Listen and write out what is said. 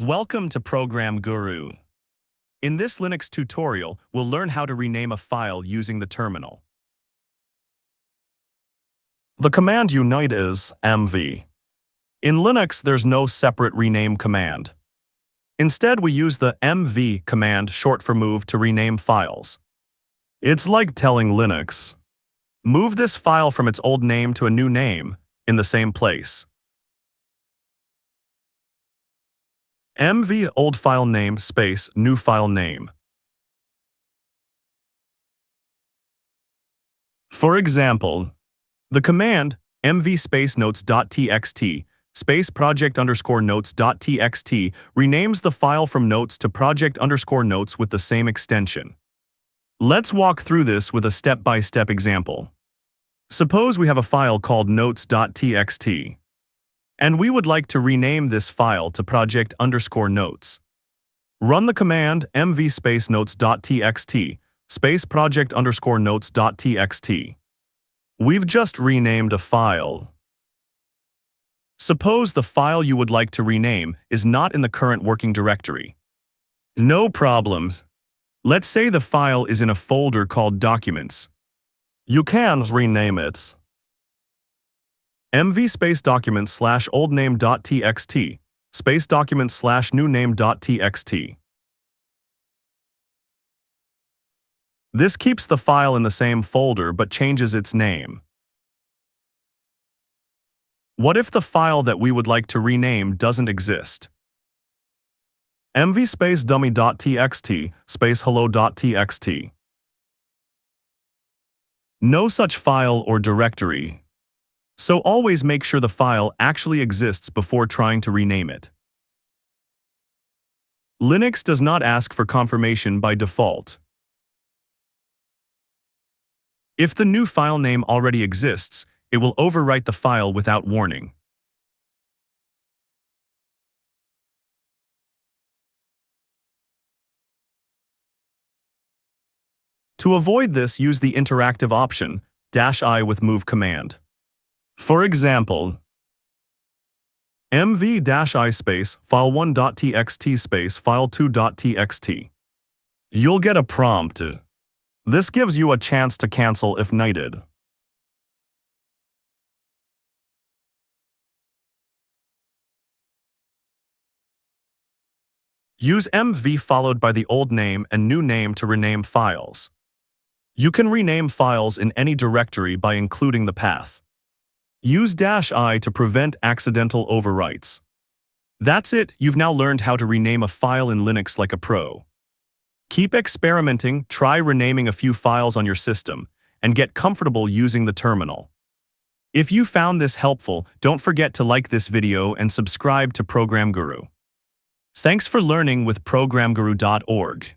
Welcome to Program Guru. In this Linux tutorial, we'll learn how to rename a file using the terminal. The command you need is mv. In Linux, there's no separate rename command. Instead, we use the mv command, short for move, to rename files. It's like telling Linux, move this file from its old name to a new name in the same place. mv old file name space new file name. For example, the command mv space notes.txt space project underscore notes.txt renames the file from notes to project underscore notes with the same extension. Let's walk through this with a step-by-step example. Suppose we have a file called notes.txt, and we would like to rename this file to project underscore notes. Run the command mv space notes.txt space project underscore notes.txt. We've just renamed a file. Suppose the file you would like to rename is not in the current working directory. No problems. Let's say the file is in a folder called Documents. You can rename it mv space documents slash oldname.txt space documents slash newname.txt. This keeps the file in the same folder but changes its name. What if the file that we would like to rename doesn't exist? mv space dummy.txt space hello.txt. No such file or directory. So always make sure the file actually exists before trying to rename it. Linux does not ask for confirmation by default. If the new file name already exists, it will overwrite the file without warning. To avoid this, use the interactive option -i with move command. For example, mv-i space file1.txt space file2.txt. You'll get a prompt. This gives you a chance to cancel if needed. Use mv followed by the old name and new name to rename files. You can rename files in any directory by including the path. Use -i to prevent accidental overwrites. That's it, you've now learned how to rename a file in Linux like a pro. Keep experimenting, try renaming a few files on your system, and get comfortable using the terminal. If you found this helpful, don't forget to like this video and subscribe to Program Guru. Thanks for learning with programguru.org.